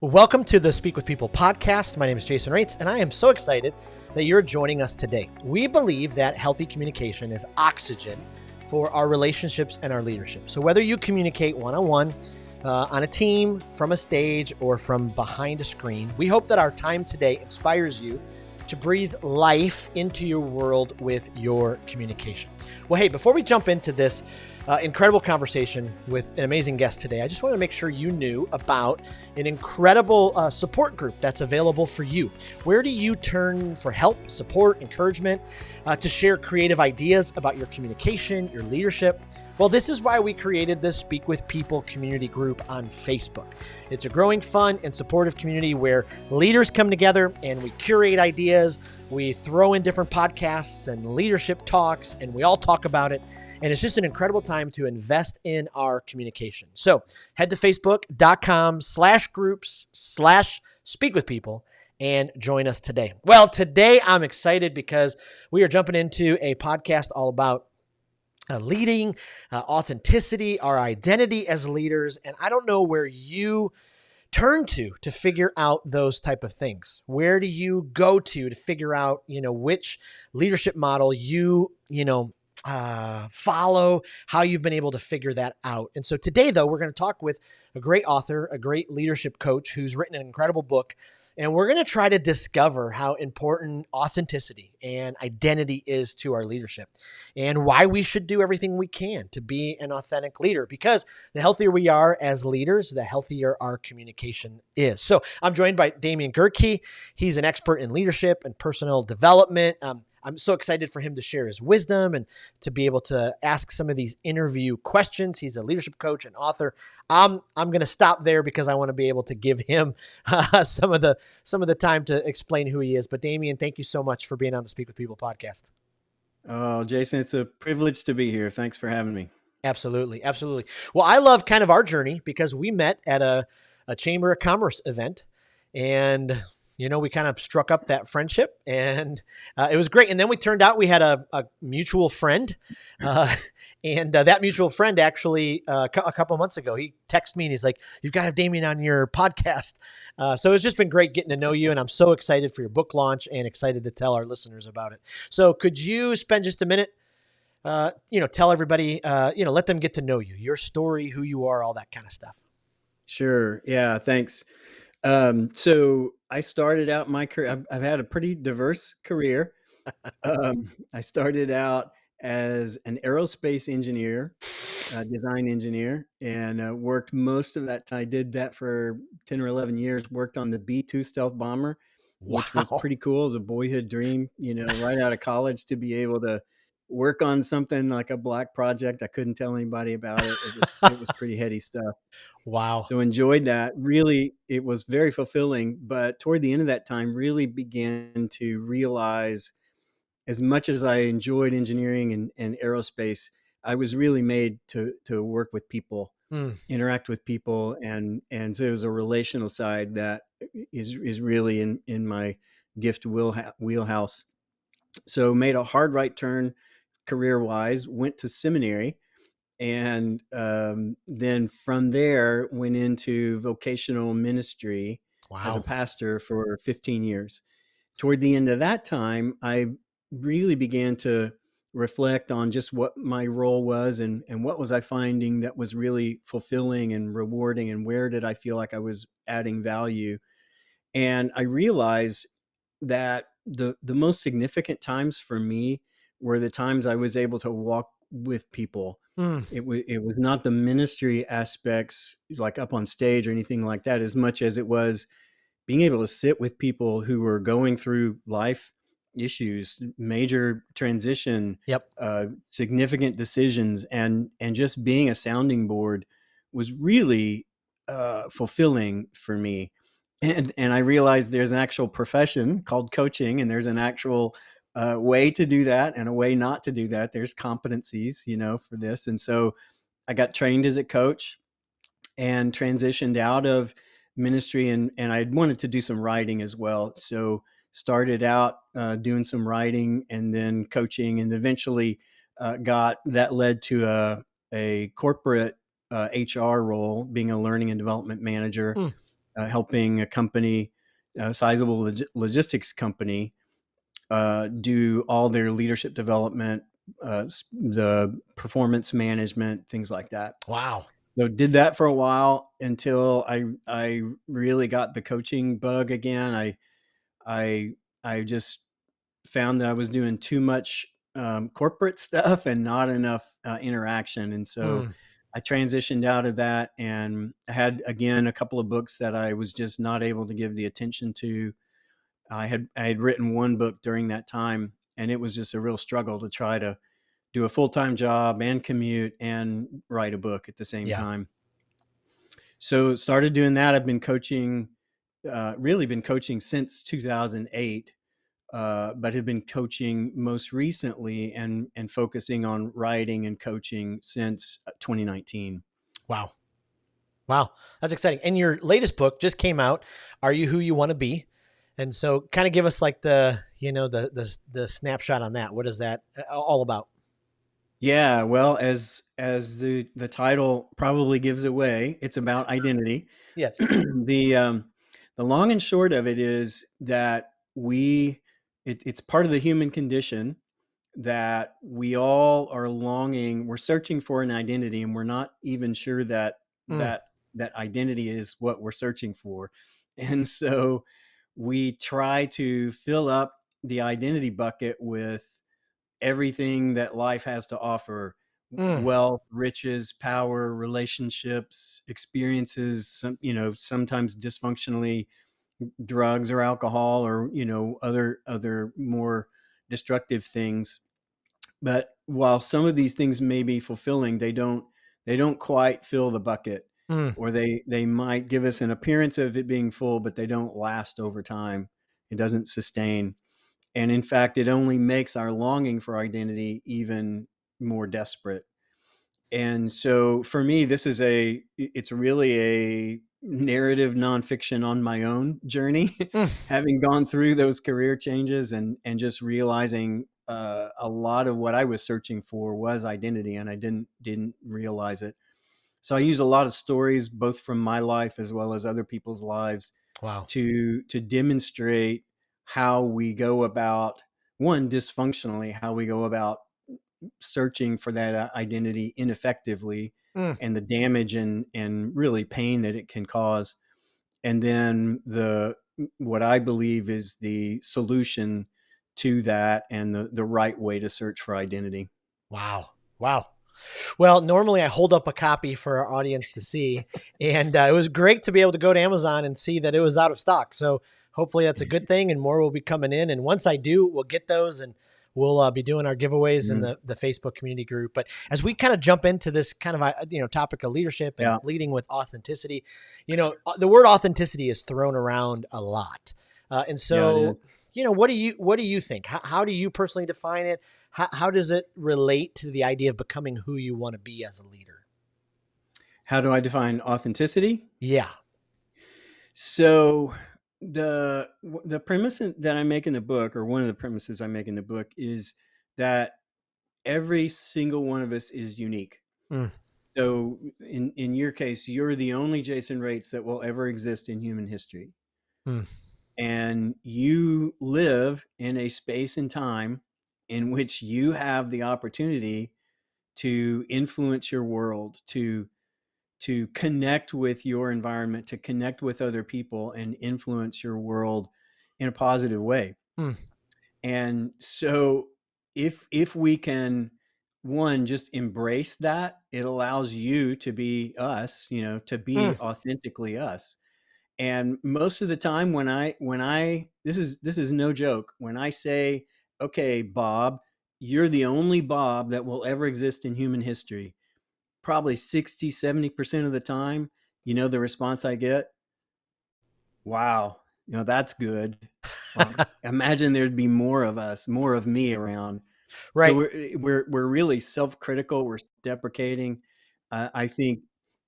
Well, welcome to the Speak with People podcast. My name is Jason Raitz, and I am so excited that you're joining us today. We believe that healthy communication is oxygen for our relationships and our leadership. So whether you communicate one-on-one, on a team, from a stage, or from behind a screen, we hope that our time today inspires you to breathe life into your world with your communication. Well, hey, before we jump into this incredible conversation with an amazing guest today, I just want to make sure you knew about an incredible support group that's available for you. Where do you turn for help, support, encouragement, to share creative ideas about your communication, your leadership? Well, this is why we created this Speak with People community group on Facebook. It's a growing, fun, and supportive community where leaders come together and we curate ideas. We throw in different podcasts and leadership talks, and we all talk about it. And it's just an incredible time to invest in our communication. So head to facebook.com/groups/speakwithpeople and join us today. Well, today I'm excited because we are jumping into a podcast all about leading, authenticity, our identity as leaders. And I don't know where you turn to figure out those type of things. Where do you go to figure out, which leadership model you follow, how you've been able to figure that out. And so today, though, we're going to talk with a great author, a great leadership coach who's written an incredible book. And we're going to try to discover how important authenticity and identity is to our leadership and why we should do everything we can to be an authentic leader, because the healthier we are as leaders, the healthier our communication is. So I'm joined by Damian Gerke. He's an expert in leadership and personal development. I'm so excited for him to share his wisdom and to be able to ask some of these interview questions. He's a leadership coach and author. I'm going to stop there because I want to be able to give him some of the time to explain who he is. But Damian, thank you so much for being on the Speak with People podcast. Oh, Jason, it's a privilege to be here. Thanks for having me. Absolutely. Absolutely. Well, I love kind of our journey because we met at a Chamber of Commerce event, and we kind of struck up that friendship, and it was great. And then we turned out we had a mutual friend, and that mutual friend actually a couple months ago, he texted me and he's like, "You've got to have Damian on your podcast." So it's just been great getting to know you, and I'm so excited for your book launch and excited to tell our listeners about it. So could you spend just a minute, tell everybody, let them get to know you, your story, who you are, all that kind of stuff. Sure. Yeah, thanks. So I started out my career, I've had a pretty diverse career. I started out as an aerospace engineer, design engineer, and worked most of that time. I did that for 10 or 11 years, worked on the B-2 stealth bomber, which was Wow. pretty cool. It was a boyhood dream, right out of college to be able to work on something like a black project. I couldn't tell anybody about it. It was pretty heady stuff. Wow. So enjoyed that. Really, it was very fulfilling. But toward the end of that time, really began to realize, as much as I enjoyed engineering and aerospace, I was really made to work with people, interact with people, and so it was a relational side that is really in my gift wheelhouse. So made a hard right turn career wise, went to seminary, and then from there went into vocational ministry as a Wow. pastor for 15 years. Toward the end of that time, I really began to reflect on just what my role was, and what was I finding that was really fulfilling and rewarding, and where did I feel like I was adding value. And I realized that the most significant times for me were the times I was able to walk with people. Mm. It was not the ministry aspects, like up on stage or anything like that, as much as it was being able to sit with people who were going through life issues, major transition, Yep. significant decisions, and just being a sounding board was really fulfilling for me. And I realized there's an actual profession called coaching, and there's an actual way to do that and a way not to do that. There's competencies, for this. And so I got trained as a coach and transitioned out of ministry, and I wanted to do some writing as well. So started out doing some writing and then coaching, and eventually that led to a corporate HR role, being a learning and development manager. Mm. helping a company, a sizable logistics company, do all their leadership development, the performance management, things like that. Wow. So did that for a while until I really got the coaching bug again. I I just found that I was doing too much corporate stuff and not enough interaction, and so Mm, I transitioned out of that, and I had again a couple of books that I was just not able to give the attention to. I had written one book during that time, and it was just a real struggle to try to do a full-time job and commute and write a book at the same yeah. time. So started doing that. I've been coaching, really been coaching since 2008, but have been coaching most recently and focusing on writing and coaching since 2019. Wow. Wow. That's exciting. And your latest book just came out, Are You Who You Want to Be? And so kind of give us like the snapshot on that. What is that all about? Yeah, well, as the title probably gives away, it's about identity. Yes. The long and short of it is that it's part of the human condition that we all are longing, we're searching for an identity, and we're not even sure that Mm, that identity is what we're searching for. And so we try to fill up the identity bucket with everything that life has to offer: mm, wealth, riches, power, relationships, experiences, sometimes dysfunctionally, drugs or alcohol, or other more destructive things. But while some of these things may be fulfilling, they don't quite fill the bucket, mm. or they might give us an appearance of it being full, but they don't last over time. It doesn't sustain. And in fact, it only makes our longing for identity even more desperate. And so for me, it's really a narrative nonfiction on my own journey, Mm. having gone through those career changes and just realizing a lot of what I was searching for was identity, and I didn't realize it. So I use a lot of stories, both from my life as well as other people's lives, Wow. to demonstrate how we go about, one, dysfunctionally, how we go about searching for that identity ineffectively, Mm. and the damage and really pain that it can cause. And then the what I believe is the solution to that, and the right way to search for identity. Wow. Wow. Well, normally I hold up a copy for our audience to see, and it was great to be able to go to Amazon and see that it was out of stock. So hopefully that's a good thing, and more will be coming in. And once I do, we'll get those, and we'll be doing our giveaways in Mhm. the Facebook community group. But as we kind of jump into this kind of topic of leadership and Yeah, leading with authenticity, the word authenticity is thrown around a lot, and yeah, it is. so what do you think? How do you personally define it? How does it relate to the idea of becoming who you want to be as a leader? How do I define authenticity? Yeah. So the premise that I make in the book, or one of the premises I make in the book, is that every single one of us is unique. Mm, So in your case, you're the only Jason Raitz that will ever exist in human history, mm, and you live in a space and time in which you have the opportunity to influence your world, to connect with your environment, to connect with other people, and influence your world in a positive way. mm, And so if we can, one, just embrace that, it allows you to be us, to be mm. authentically us. And most of the time, when I this is no joke, when I say, okay, Bob, you're the only Bob that will ever exist in human history, probably 60-70% of the time, the response I get: wow, that's good. Imagine there'd be more of us, more of me around. So Right. we're really self-critical, we're deprecating. I think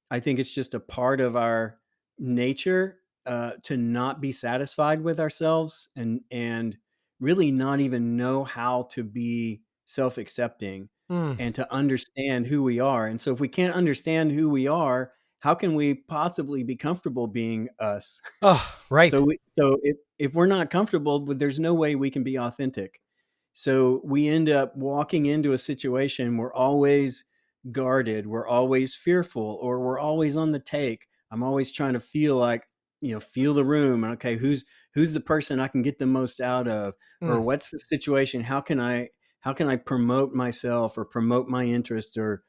it's just a part of our nature, to not be satisfied with ourselves, and really not even know how to be self-accepting Mm, and to understand who we are. And so if we can't understand who we are, how can we possibly be comfortable being us? Oh, right. So if we're not comfortable, there's no way we can be authentic. So we end up walking into a situation, we're always guarded, we're always fearful, or we're always on the take. I'm always trying to feel like, feel the room. Okay, who's the person I can get the most out of, or Mm, what's the situation? How can I promote myself or promote my interest, or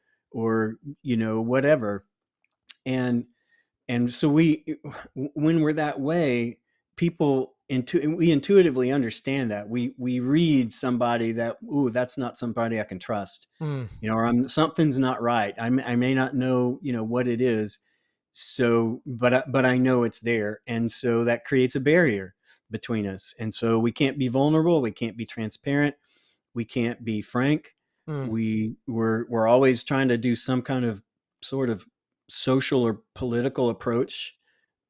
whatever. And so when we're that way, we intuitively understand that. We read somebody that, ooh, that's not somebody I can trust, mm, or something's not right. I may not know, what it is. So, but I know it's there. And so that creates a barrier between us. And so we can't be vulnerable. We can't be transparent. We can't be frank. mm. We're always trying to do some kind of sort of social or political approach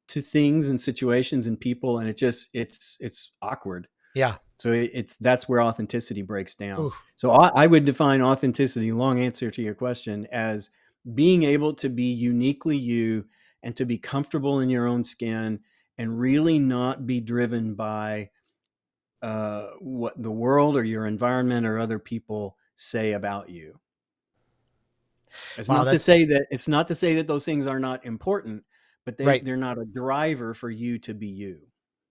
to things and situations and people, and it's awkward. Yeah. So that's where authenticity breaks down. Oof. So I would define authenticity, long answer to your question, as being able to be uniquely you and to be comfortable in your own skin and really not be driven by what the world or your environment or other people say about you. It's Wow. not to That's say that those things are not important, but right. they're not a driver for you to be you.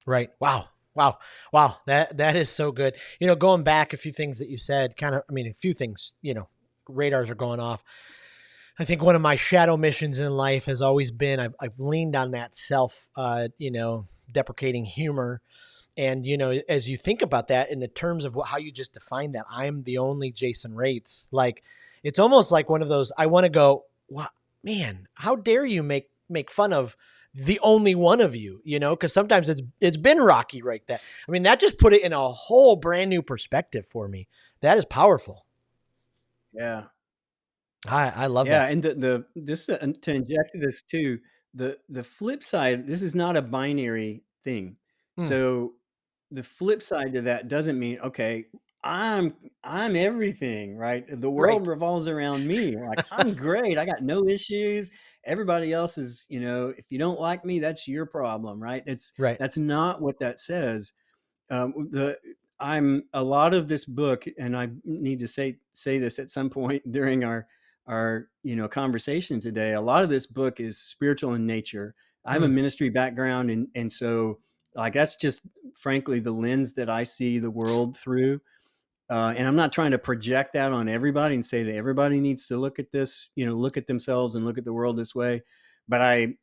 Right. Wow. Wow. Wow. That is so good. Going back a few things that you said, a few things, radars are going off. I think one of my shadow missions in life has always been, I've leaned on that self, deprecating humor. And, as you think about that in the terms of how you just defined that, I'm the only Jason Raitz, like, it's almost like one of those, I want to go, wow, man, how dare you make fun of the only one of you, cause sometimes it's been rocky right there. I mean, that just put it in a whole brand new perspective for me. That is powerful. Yeah. I love Yeah, that. and the just to inject this too, the flip side, this is not a binary thing. Mm, So the flip side to that doesn't mean, okay, I'm I'm everything, right? The right. world revolves around me. Like I'm great. I got no issues. Everybody else is, if you don't like me, that's your problem, right? Right. That's not what that says. The I'm a lot of this book, and I need to say this at some point during our conversation today. A lot of this book is spiritual in nature. I have a Mm, ministry background, and so like that's just frankly the lens that I see the world through. And I'm not trying to project that on everybody and say that everybody needs to look at this, look at themselves and look at the world this way. But I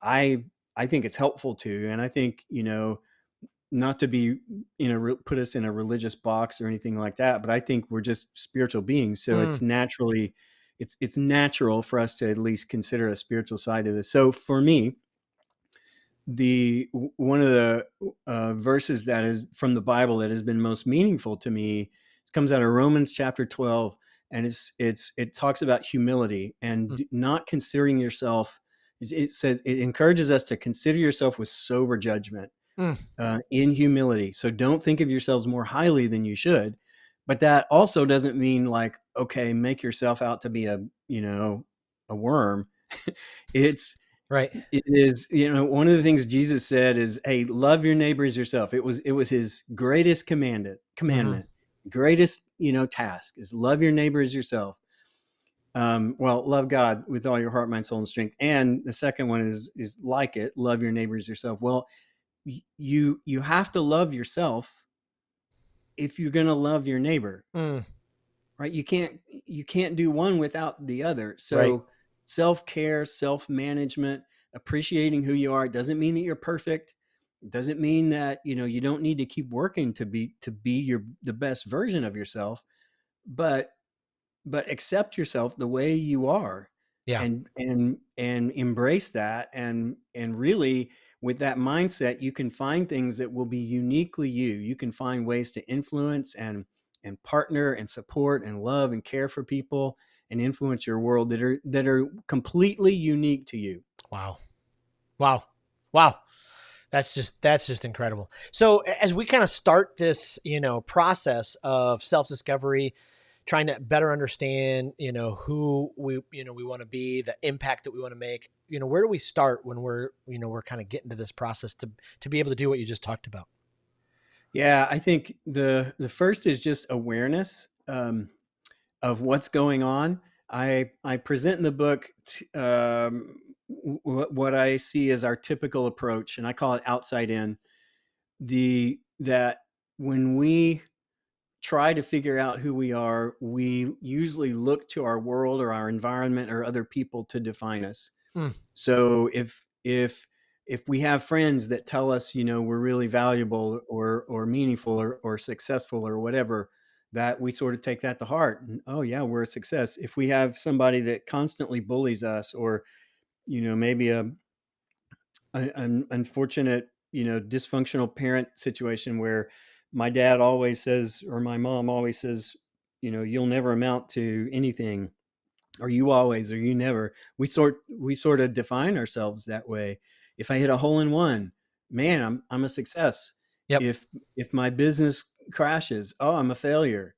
I think it's helpful to, and I think not to be put us in a religious box or anything like that, but I think we're just spiritual beings, so mm, it's natural for us to at least consider a spiritual side of this. So for me, the one of the verses that is from the Bible that has been most meaningful to me comes out of Romans chapter 12, and it talks about humility and mm, not considering yourself. It says it encourages us to consider yourself with sober judgment, mm. in humility. So don't think of yourselves more highly than you should. But that also doesn't mean like, okay, make yourself out to be a worm. it's, Right. it is, one of the things Jesus said is, hey, love your neighbor as yourself. It was his greatest Hmm. commandment, greatest, task is love your neighbor as yourself. Well, love God with all your heart, mind, soul, and strength. And the second one is like it, love your neighbor as yourself. Well, you have to love yourself if you're going to love your neighbor, Mm, right? You can't do one without the other. right. So self-care, self-management, appreciating who you are, doesn't mean that you're perfect. It doesn't mean that you don't need to keep working to be the best version of yourself, but accept yourself the way you are, Yeah. and embrace that, and really with that mindset you can find things that will be uniquely you. You can find ways to influence and partner and support and love and care for people and influence your world that are completely unique to you. Wow. Wow. Wow. That's just incredible. So as we kind of start this, process of self-discovery, trying to better understand, who we want to be, the impact that we want to make, where do we start when we're kind of getting to this process to be able to do what you just talked about? Yeah, I think the first is just awareness of what's going on. I present in the book what I see as our typical approach, and I call it outside in. That when we try to figure out who we are, we usually look to our world or our environment or other people to define us. Mm, So if we have friends that tell us, we're really valuable or meaningful or successful or whatever, that we sort of take that to heart. And, oh yeah, we're a success. If we have somebody that constantly bullies us, or maybe an unfortunate, dysfunctional parent situation where my dad always says, or my mom always says, you'll never amount to anything, or you always, or you never. We sort of define ourselves that way. If I hit a hole in one, man, I'm a success. yep. If my business crashes, oh, I'm a failure.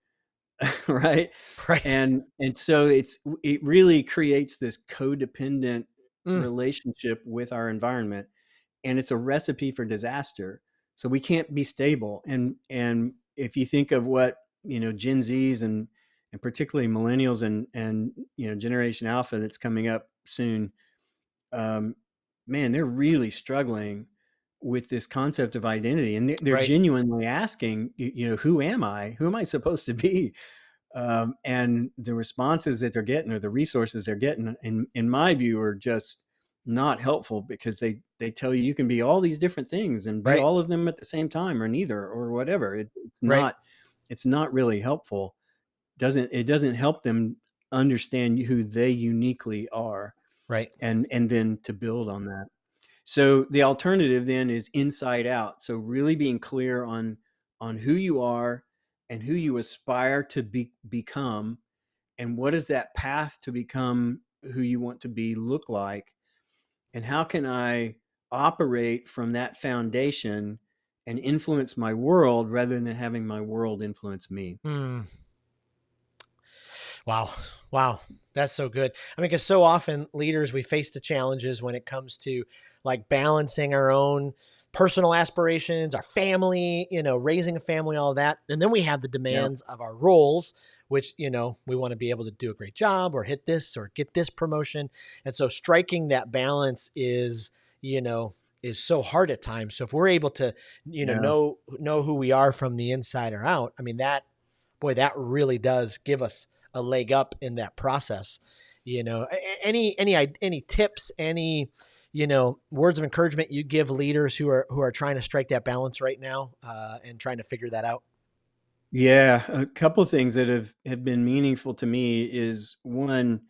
Right. Right. And so it really creates this codependent Mm, relationship with our environment, and it's a recipe for disaster. So we can't be stable. And if you think of what Gen Zs and particularly millennials and Generation Alpha that's coming up soon, um, man, they're really struggling with this concept of identity, and they're right. genuinely asking, who am I? Who am I supposed to be? And the responses that they're getting, or the resources they're getting, in my view, are just not helpful, because they tell you can be all these different things and be Right. all of them at the same time, or neither, or whatever. Right. It's not really helpful. It doesn't help them understand who they uniquely are, Right. and then to build on that. So the alternative then is inside out. So really being clear on who you are and who you aspire to become, and what does that path to become who you want to be look like, and how can I operate from that foundation and influence my world rather than having my world influence me. Mm. Wow. Wow. That's so good. I mean, because so often leaders, we face the challenges when it comes to like balancing our own personal aspirations, our family, raising a family, all of that. And then we have the Yeah. demands of our roles, which, we want to be able to do a great job or hit this or get this promotion. And so striking that balance is so hard at times. So if we're able to, Yeah. know who we are from the inside or out, I mean, that really does give us a leg up in that process. Any tips, any words of encouragement you give leaders who are trying to strike that balance right now, and trying to figure that out? Yeah. A couple of things that have been meaningful to me is, one,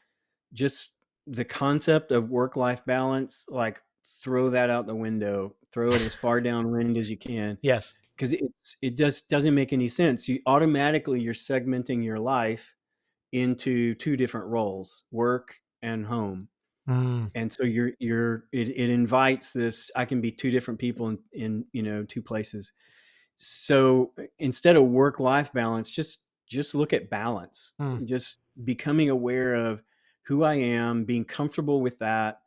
just the concept of work-life balance, like, throw that out the window, throw it as far downwind as you can, Yes. because it just doesn't make any sense. You're segmenting your life into two different roles, work and home. Mm, And so it invites this, I can be two different people in two places. So instead of work life balance, just look at balance. mm, Just becoming aware of who I am, being comfortable with that.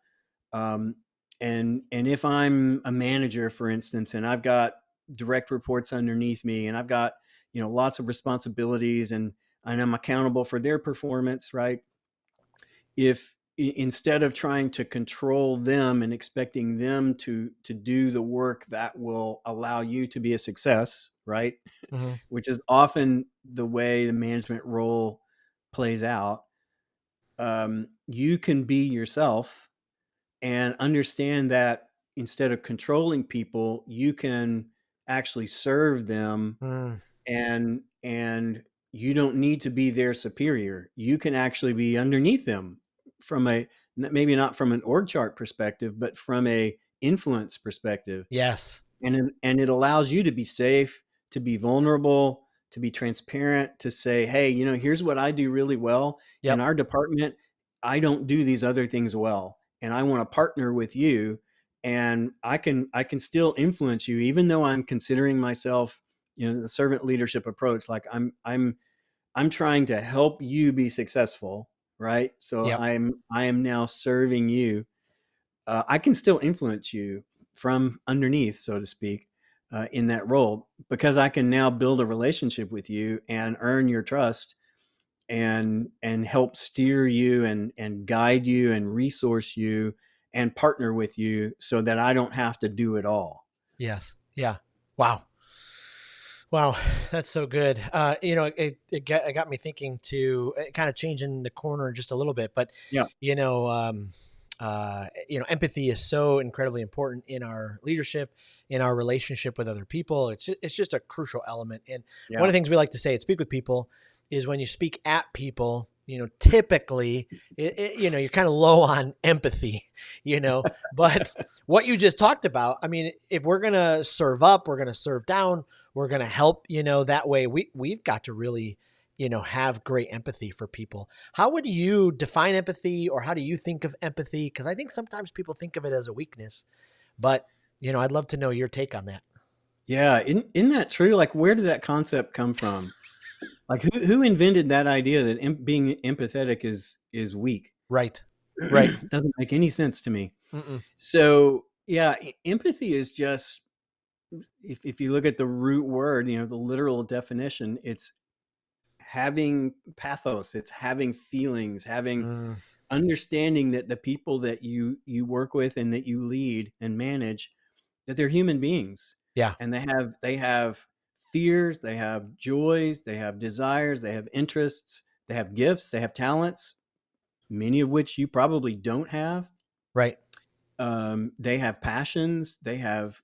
Um, and if I'm a manager, for instance, and I've got direct reports underneath me, and I've got lots of responsibilities, and I'm accountable for their performance, right? If instead of trying to control them and expecting them to do the work that will allow you to be a success, right? mhm, Which is often the way the management role plays out. You can be yourself and understand that instead of controlling people, you can actually serve them, mm, and you don't need to be their superior. You can actually be underneath them, from a, maybe not from an org chart perspective, but from a influence perspective. yes. And it allows you to be safe, to be vulnerable, to be transparent, to say, hey, here's what I do really well in Yep. our department. I don't do these other things well, and I want to partner with you, and I can still influence you, even though I'm considering myself, the servant leadership approach. Like, I'm trying to help you be successful, right? So Yep. I am now serving you. I can still influence you from underneath, so to speak, in that role, because I can now build a relationship with you and earn your trust and help steer you and guide you and resource you and partner with you so that I don't have to do it all. Yes. Yeah. Wow. Wow, that's so good. It got me thinking to kind of changing the corner just a little bit, but Yeah. you know, empathy is so incredibly important in our leadership, in our relationship with other people. It's just a crucial element. And one Yeah. of the things we like to say at Speak with People is when you speak at people, typically, you're kind of low on empathy, but what you just talked about, I mean, if we're going to serve up, we're going to serve down, we're going to help, that way we've got to really, have great empathy for people. How would you define empathy, or how do you think of empathy? Because I think sometimes people think of it as a weakness, but, I'd love to know your take on that. Yeah. Isn't that true? Like, where did that concept come from? Like, who invented that idea that being empathetic is weak? Right. Right. Doesn't make any sense to me. Mm-mm. So yeah, empathy is just, if you look at the root word, the literal definition, it's having pathos, it's having feelings, having Mm, understanding that the people that you work with and that you lead and manage, that they're human beings, yeah. and they have fears, they have joys, they have desires, they have interests, they have gifts, they have talents, many of which you probably don't have. Right. They have passions, they have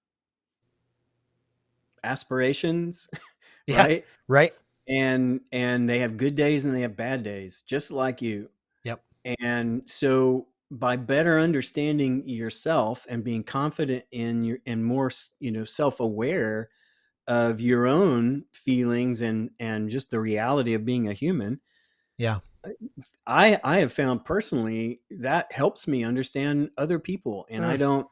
aspirations, Yeah. right? Right. And they have good days and they have bad days, just like you. Yep. And so by better understanding yourself and being confident in your and more self-aware of your own feelings and just the reality of being a human, Yeah. I have found personally that helps me understand other people, and I Mm,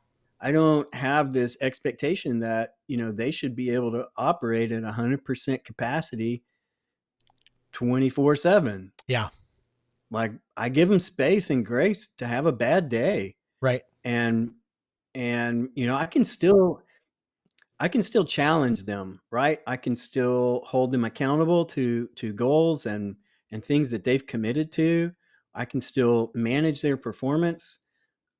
don't have this expectation that they should be able to operate at 100% capacity 24/7. yeah. Like, I give them space and grace to have a bad day, Right. and I can still challenge them, right? I can still hold them accountable to goals and things that they've committed to. I can still manage their performance.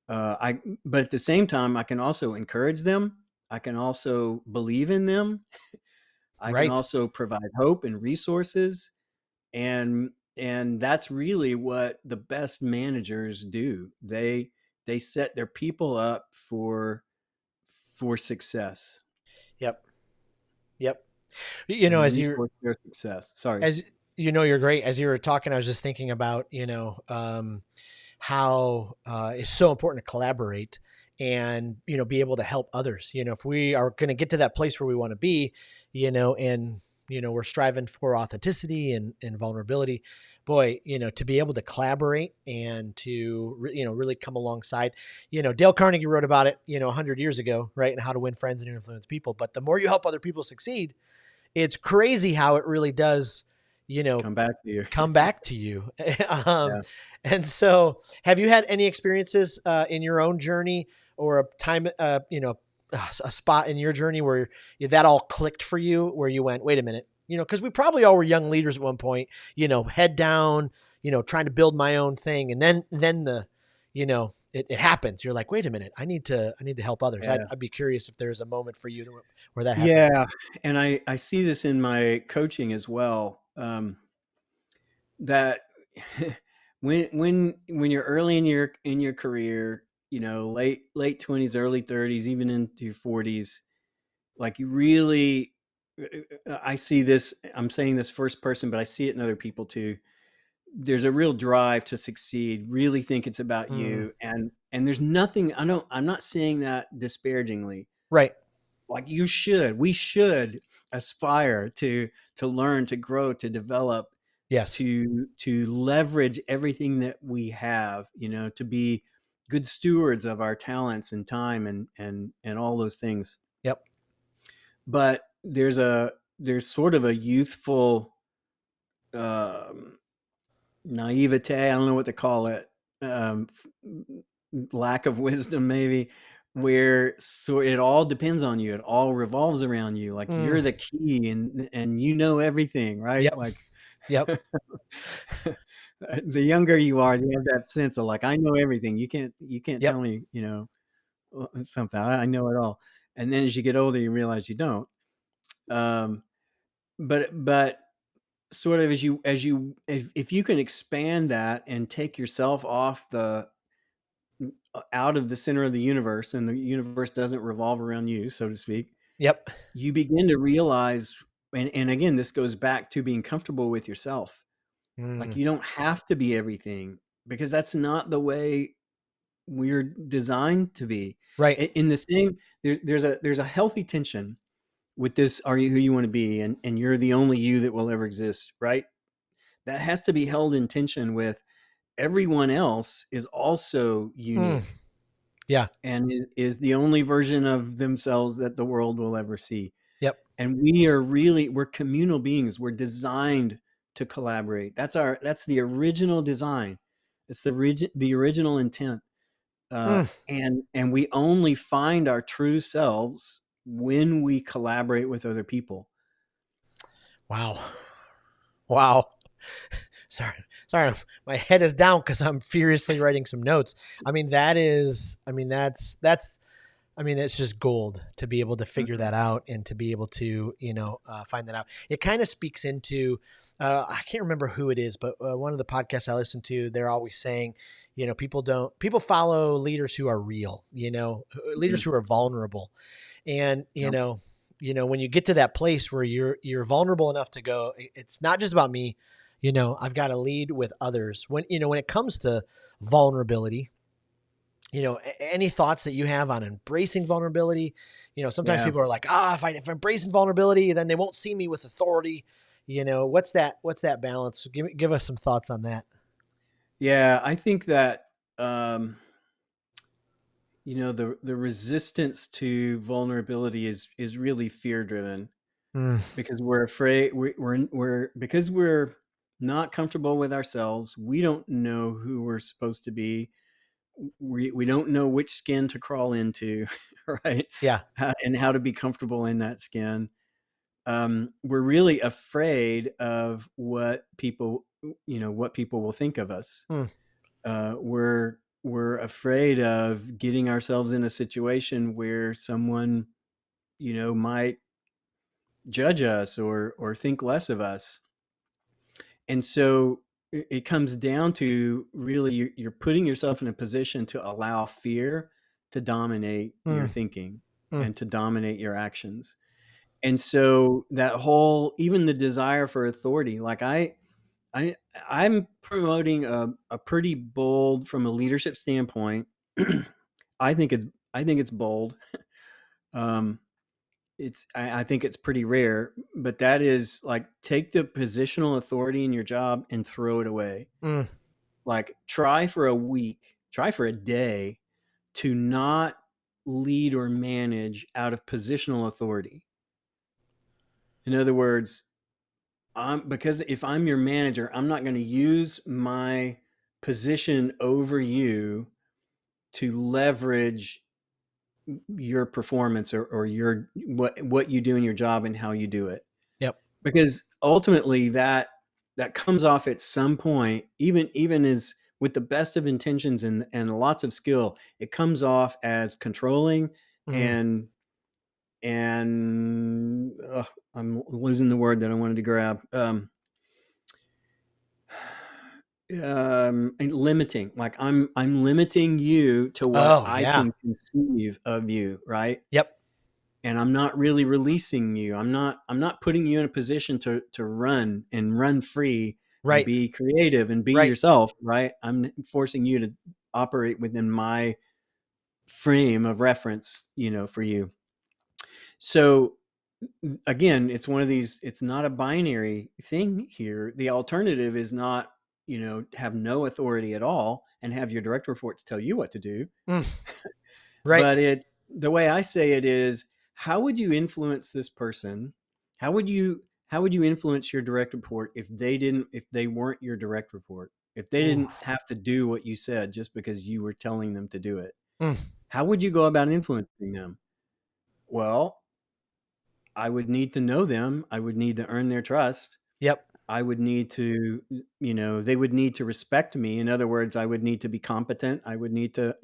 But at the same time, I can also encourage them. I can also believe in them. I can Right. also provide hope and resources, and that's really what the best managers do. They set their people up for success Yep. Yep. and As you resource their success. Sorry. as you're great. As you were talking, I was just thinking about, how it's so important to collaborate and, be able to help others. If we are going to get to that place where we want to be, and, we're striving for authenticity and vulnerability, boy, to be able to collaborate and to, really come alongside, Dale Carnegie wrote about it, 100 years ago, right? And how to win friends and influence people. But the more you help other people succeed, it's crazy how it really does, you know, Come back to you. come back to you. um, Yeah. and so, have you had any experiences in your own journey, or a time, a spot in your journey where that all clicked for you, where you went, wait a minute, because we probably all were young leaders at one point, head down, trying to build my own thing, and then it happens. You're like, wait a minute, I need to help others. I'd, Yeah. I'd be curious if there's a moment for you where that happened. Yeah. And I see this in my coaching as well. That when you're early in your career, late 20s, early 30s, even into your 40s, like, you really, I see this, I'm saying this first person, but I see it in other people too. There's a real drive to succeed, really think it's about Mm, you, and there's nothing, I'm not saying that disparagingly. right. Like, we should aspire to learn, to grow, to develop, Yes. to leverage everything that we have, to be good stewards of our talents and time and all those things. Yep. But there's sort of a youthful, um, naivete, I don't know what to call it, lack of wisdom maybe, where so it all depends on you, it all revolves around you, like Mm. you're the key and you know everything, right? Yep. Like Yep. the younger you are, you have that sense of like, I know everything, you can't Yep. tell me, something, I know it all. And then as you get older you realize you don't. um but sort of if you can expand that and take yourself off the out of the center of the universe, and the universe doesn't revolve around you, so to speak, Yep. you begin to realize, and again, this goes back to being comfortable with yourself. Like Mm. you don't have to be everything, because that's not the way we're designed to be. Right. In the same, there's a healthy tension with this, are you who you want to be, and you're the only you that will ever exist, right? That has to be held in tension with everyone else is also Mm. unique Yeah. and is the only version of themselves that the world will ever see. Yep. And we're communal beings. We're designed to collaborate. That's the original design. It's the original intent. Mm. And we only find our true selves when we collaborate with other people. Wow. Wow. Sorry. Sorry. My head is down because I'm furiously writing some notes. I mean, that is, I mean, that's, I mean, it's just gold to be able to figure Mhm. that out and to be able to, find that out. It kind of speaks into, I can't remember who it is, but one of the podcasts I listen to, they're always saying, people follow leaders who are real, leaders Mhm. who are vulnerable. And, Yep. when you get to that place where you're vulnerable enough to go, it's not just about me, I've got to lead with others. When it comes to vulnerability, any thoughts that you have on embracing vulnerability? Sometimes Yeah. people are like, if I'm embracing vulnerability, then they won't see me with authority. What's that balance? Give us some thoughts on that. Yeah, I think that um, the resistance to vulnerability is really fear driven, Mm. because we're afraid, because we're not comfortable with ourselves. We don't know who we're supposed to be. We don't know which skin to crawl into, right? Yeah. And how to be comfortable in that skin. We're really afraid of what people will think of us. Mm. We're afraid of getting ourselves in a situation where someone might judge us or think less of us. And so it comes down to really you're putting yourself in a position to allow fear to dominate your Mm. thinking Mm. and to dominate your actions. And so that whole, even the desire for authority, like I I'm promoting a pretty bold, from a leadership standpoint. I think it's bold. Um, I think it's pretty rare, but that is like, take the positional authority in your job and throw it away. Mm. Like, try for a week, try for a day to not lead or manage out of positional authority. In other words, because if I'm your manager, I'm not going to use my position over you to leverage your performance, or your what you do in your job and how you do it. Yep. Because ultimately that comes off at some point, even as with the best of intentions and lots of skill, it comes off as controlling, Mm. and I'm losing the word that I wanted to grab. And limiting, like I'm limiting you to what Oh I yeah. can conceive of you, right? Yep. And I'm not really releasing you. I'm not putting you in a position to run free and Right. be creative and be Right. yourself, right? I'm forcing you to operate within my frame of reference, for you. So again, it's one of these, it's not a binary thing here. The alternative is not, have no authority at all and have your direct reports tell you what to do. Mm. Right. But the way I say it is, how would you influence this person? How would you influence your direct report if they weren't your direct report? if they Ooh. didn't have to do what you said just because you were telling them to do it, Mm. how would you go about influencing them? Well, I would need to know them. I would need to earn their trust. Yep. I would need to, they would need to respect me. In other words, I would need to be competent. I would need to,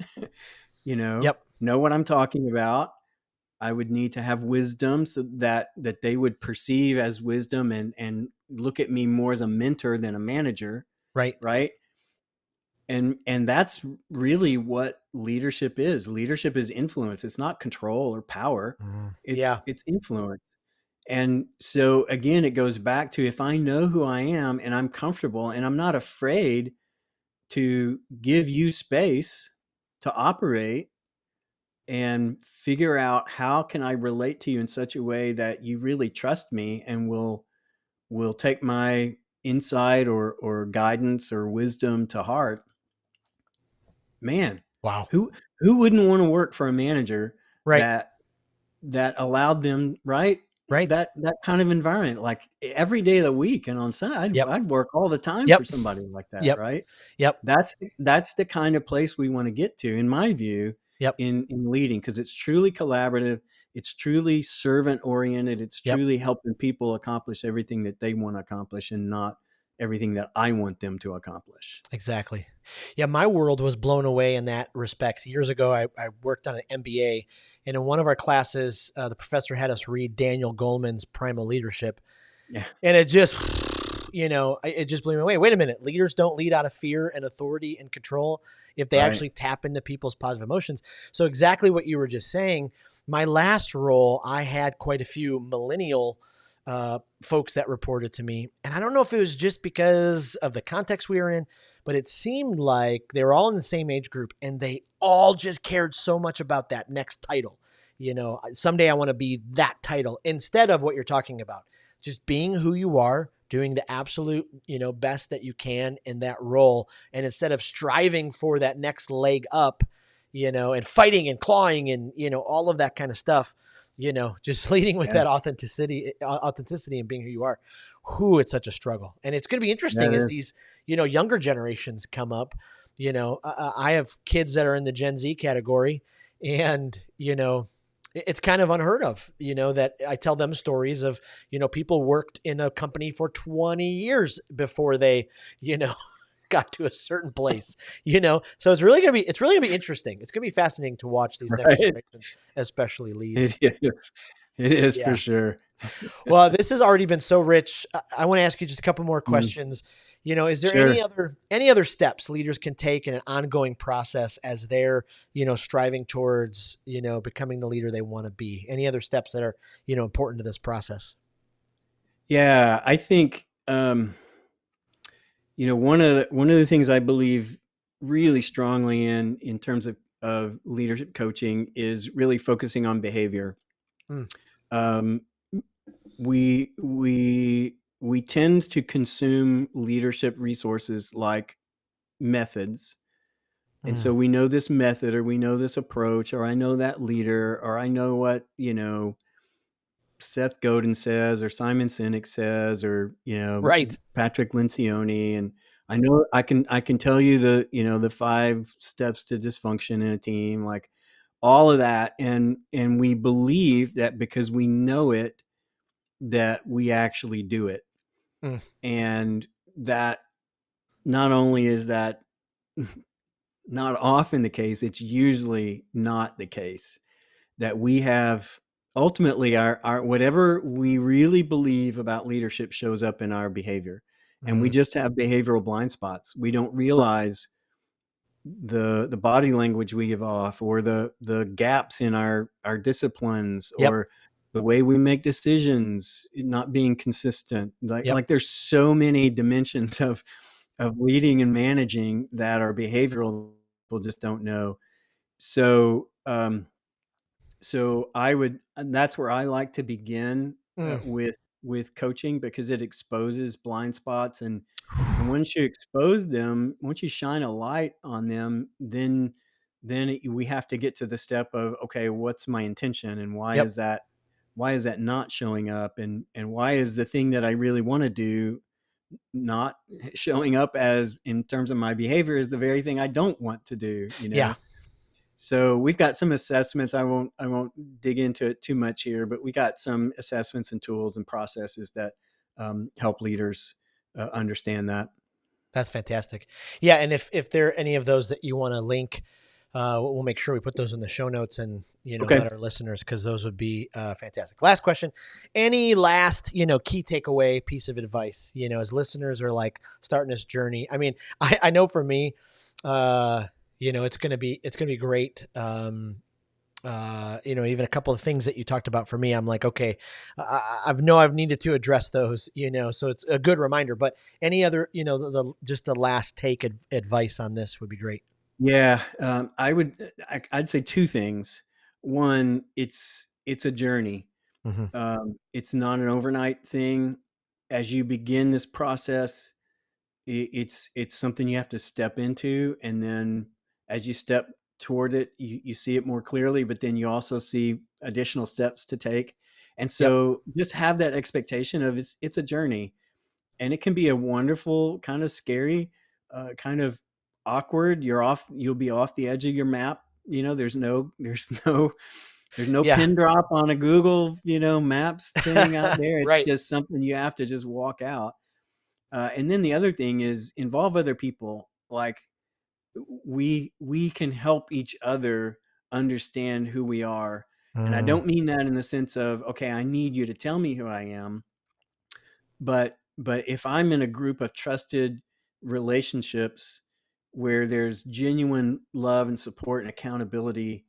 Yep. know what I'm talking about. I would need to have wisdom so that they would perceive as wisdom and look at me more as a mentor than a manager, Right. right? And that's really what leadership is. Leadership is influence. It's not control or power. Yeah. It's influence. And so again, it goes back to, if I know who I am and I'm comfortable and I'm not afraid to give you space to operate and figure out how can I relate to you in such a way that you really trust me and will take my insight or guidance or wisdom to heart. Man, Wow. who who wouldn't want to work for a manager Right. that allowed them, right? Right. That kind of environment, like every day of the week and on Sunday, Yep. I'd work all the time for Yep. somebody like that, Yep. right? Yep. That's the kind of place we want to get to, in my view, Yep. in leading, because it's truly collaborative, it's truly servant oriented, it's Yep. truly helping people accomplish everything that they want to accomplish and not everything that I want them to accomplish. Exactly. Yeah, my world was blown away in that respect. Years ago, I worked on an MBA, and in one of our classes, the professor had us read Daniel Goleman's Primal Leadership, Yeah, and it just, it just blew me away. Wait a minute, leaders don't lead out of fear and authority and control if they right. actually tap into people's positive emotions. So exactly what you were just saying. My last role, I had quite a few millennial folks that reported to me. And I don't know if it was just because of the context we were in, but it seemed like they were all in the same age group and they all just cared so much about that next title. Someday I want to be that title instead of what you're talking about. Just being who you are, doing the absolute, best that you can in that role. And instead of striving for that next leg up, and fighting and clawing and, all of that kind of stuff, just leading with Yeah, that authenticity and being who you are. It's such a struggle. And it's going to be interesting that as is. these, younger generations come up. I have kids that are in the Gen Z category, and, it's kind of unheard of, that I tell them stories of, people worked in a company for 20 years before they, got to a certain place, So it's really gonna be interesting. It's gonna be fascinating to watch these next Right. generations, especially lead. It is. It is for Yeah. sure. Well, this has already been so rich. I want to ask you just a couple more Mm, questions. Is there sure. any other steps leaders can take in an ongoing process as they're, striving towards, becoming the leader they want to be? Any other steps that are, important to this process? Yeah, I think one of the things I believe really strongly in terms of leadership coaching is really focusing on behavior. Mm, Um, we tend to consume leadership resources like methods. And mm, so we know this method, or we know this approach, or I know that leader, or I know what, Seth Godin says, or Simon Sinek says, or right. Patrick Lencioni, and I know I can tell you the 5 steps to dysfunction in a team, like all of that, and we believe that because we know it, that we actually do it, Mm, and that not only is that not often the case, it's usually not the case. That we have ultimately our whatever we really believe about leadership shows up in our behavior, and we mm, just have behavioral blind spots. We don't realize the body language we give off, or the gaps in our disciplines, yep. or the way we make decisions not being consistent. like Yep. like there's so many dimensions of leading and managing that are behavioral, people just don't know. So I would, and that's where I like to begin Mm, with coaching, because it exposes blind spots, and once you expose them, once you shine a light on them, then we have to get to the step of, okay, what's my intention, and yep. why is that not showing up, and why is the thing that I really want to do not showing up as, in terms of my behavior, is the very thing I don't want to do, you Yeah. know? So we've got some assessments. I won't dig into it too much here, but we got some assessments and tools and processes that help leaders understand that. That's fantastic. Yeah, and if there are any of those that you want to link, we'll make sure we put those in the show notes and Okay. let our listeners, because those would be fantastic. Last question: any last key takeaway piece of advice? As listeners are like starting this journey. I mean, I know for me, it's gonna be great. Even a couple of things that you talked about for me, I'm like, okay, I've needed to address those, so it's a good reminder. But any other, just the last take advice on this would be great. Yeah, I'd say two things. One, it's a journey. Hmm. It's not an overnight thing. As you begin this process, it's something you have to step into, and then as you step toward it, you see it more clearly, but then you also see additional steps to take. And Yep. so just have that expectation of it's a journey, and it can be a wonderful, kind of scary, kind of awkward. You'll be off the edge of your map. There's no Yeah. pin drop on a Google, Maps thing out there. It's Right. just something you have to just walk out. And then the other thing is involve other people. Like, we can help each other understand who we are. And I Mm, don't mean that in the sense of, okay, I need you to tell me who I am, but if I'm in a group of trusted relationships where there's genuine love and support and accountability,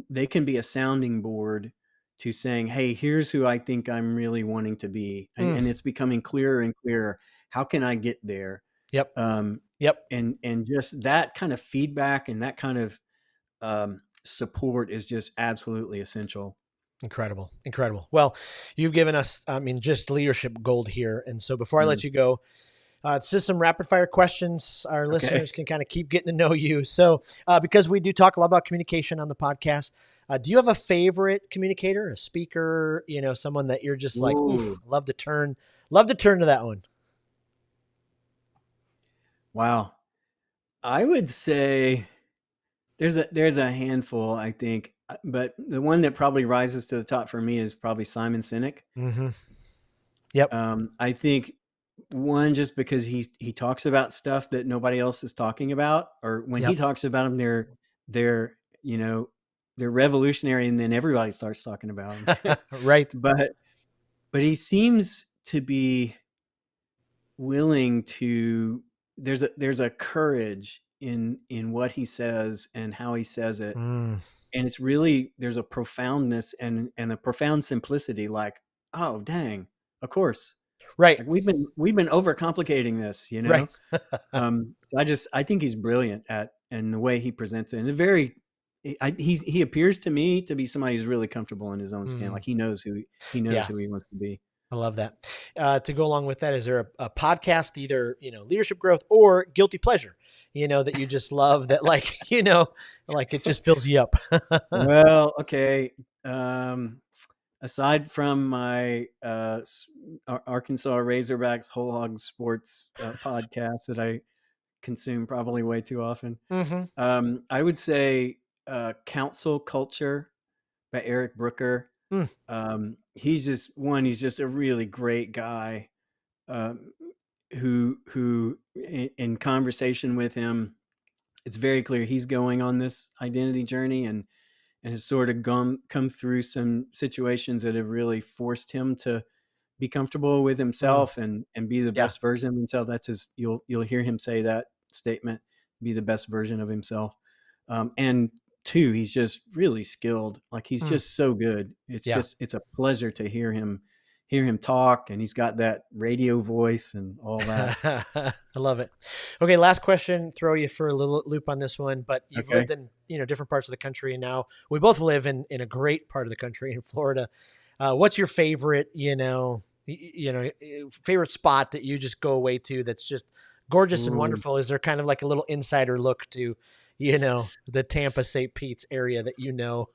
they can be a sounding board to saying, hey, here's who I think I'm really wanting to be. and, mm, and it's becoming clearer and clearer. How can I get there? yep. um, Yep. and just that kind of feedback and that kind of support is just absolutely essential. Incredible. Incredible. Well, you've given us, I mean, just leadership gold here. And so before I Mm. let you go, it's just some rapid fire questions. Our Okay. listeners can kind of keep getting to know you. So, because we do talk a lot about communication on the podcast, do you have a favorite communicator, a speaker, someone that you're just like, oof, Ooh, love to turn to that one? wow. I would say there's a handful, I think, but the one that probably rises to the top for me is probably Simon Sinek. Mm-hmm. Yep. I think, one, just because he talks about stuff that nobody else is talking about, or when he Yep. talks about them, they're you know they're revolutionary, and then everybody starts talking about them. Right. but but he seems to be willing to. There's a courage in what he says and how he says it, Mm, and it's really, there's a profoundness and a profound simplicity. Like, oh dang, of course. right. Like, we've been overcomplicating this, Right. so I think he's brilliant at, and the way he presents it, and the very he appears to me to be somebody who's really comfortable in his own skin. Mm, Like, he knows yeah. who he wants to be. I love that. To go along with that, is there a podcast, either leadership growth or guilty pleasure, that you just love, that like like it just fills you up? Well, okay. Aside from my Arkansas Razorbacks whole hog sports podcast that I consume probably way too often, Hmm. I would say Council Culture by Eric Brooker. Mm, He's just a really great guy, um, who in conversation with him, it's very clear he's going on this identity journey, and has sort of come through some situations that have really forced him to be comfortable with mm, himself and be the yeah. best version of himself. That's his. You'll hear him say that statement: be the best version of himself. And two, he's just really skilled. Like, he's Mm, just so good. yeah. It's a pleasure to hear him talk, and he's got that radio voice and all that. I love it. Okay, last question. Throw you for a little loop on this one, but you've Okay. lived in different parts of the country, and now we both live in a great part of the country, in Florida. What's your favorite, favorite spot that you just go away to that's just gorgeous and Ooh. wonderful? Is there kind of like a little insider look to, the Tampa St. Pete's area that you know?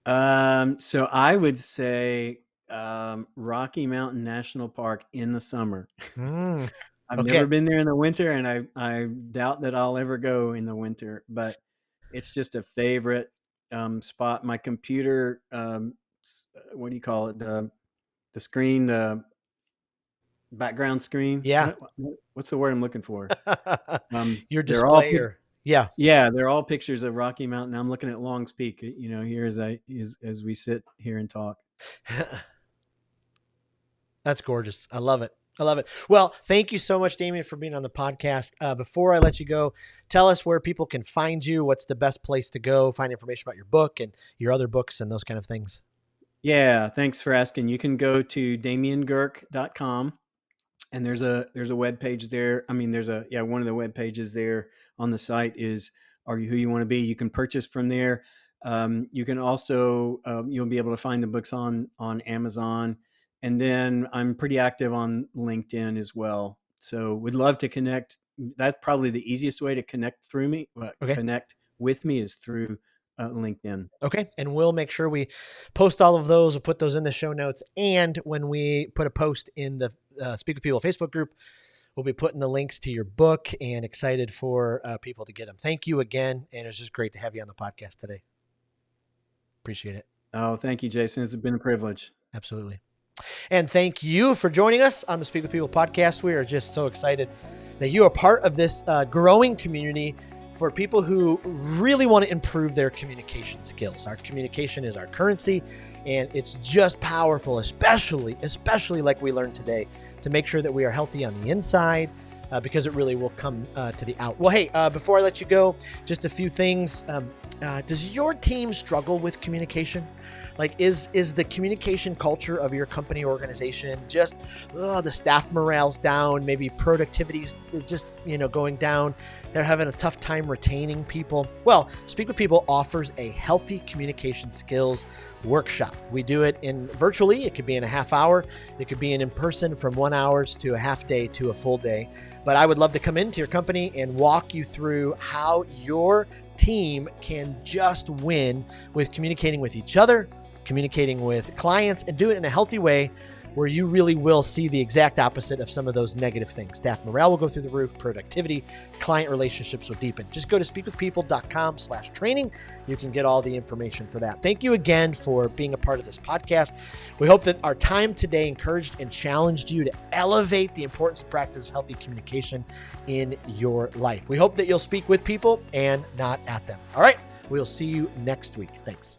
So I would say Rocky Mountain National Park in the summer. Mm, I've never okay. been there in the winter, and I doubt that I'll ever go in the winter, but it's just a favorite spot. My computer, what do you call it? The screen, the background screen. Yeah. What's the word I'm looking for? Your They're all display or yeah. yeah, they're all pictures of Rocky Mountain. I'm looking at Long's Peak, here as we sit here and talk. That's gorgeous. I love it. I love it. Well, thank you so much, Damian, for being on the podcast. Before I let you go, tell us where people can find you. What's the best place to go find information about your book and your other books and those kind of things? Yeah, thanks for asking. You can go to damiangerke.com, and there's a web page there. I mean, one of the web pages there on the site is Are You Who You Want to Be? You can purchase from there. You can also you'll be able to find the books on Amazon, and then I'm pretty active on LinkedIn as well. So we'd love to connect. That's probably the easiest way to connect Okay. connect with me is through LinkedIn. Okay. And we'll make sure we post all of those. We'll put those in the show notes. And when we put a post in the Speak with People Facebook group, we'll be putting the links to your book, and excited for people to get them. Thank you again. And it's just great to have you on the podcast today. Appreciate it. Oh, thank you, Jason. It's been a privilege. Absolutely. And thank you for joining us on the Speak with People podcast. We are just so excited that you are part of this growing community for people who really want to improve their communication skills. Our communication is our currency, and it's just powerful, especially like we learned today, to make sure that we are healthy on the inside, because it really will come to the out. Well, hey, before I let you go, just a few things. Does your team struggle with communication? Like, is the communication culture of your company or organization just, the staff morale's down, maybe productivity's just, going down. They're having a tough time retaining people. Well, Speak with People offers a healthy communication skills workshop. We do it virtually. It could be in a half hour. It could be in person from 1 hour to a half day to a full day. But I would love to come into your company and walk you through how your team can just win with communicating with each other, communicating with clients, and do it in a healthy way where you really will see the exact opposite of some of those negative things. Staff morale will go through the roof, productivity, client relationships will deepen. Just go to speakwithpeople.com/training. You can get all the information for that. Thank you again for being a part of this podcast. We hope that our time today encouraged and challenged you to elevate the importance and practice of healthy communication in your life. We hope that you'll speak with people and not at them. All right, we'll see you next week. Thanks.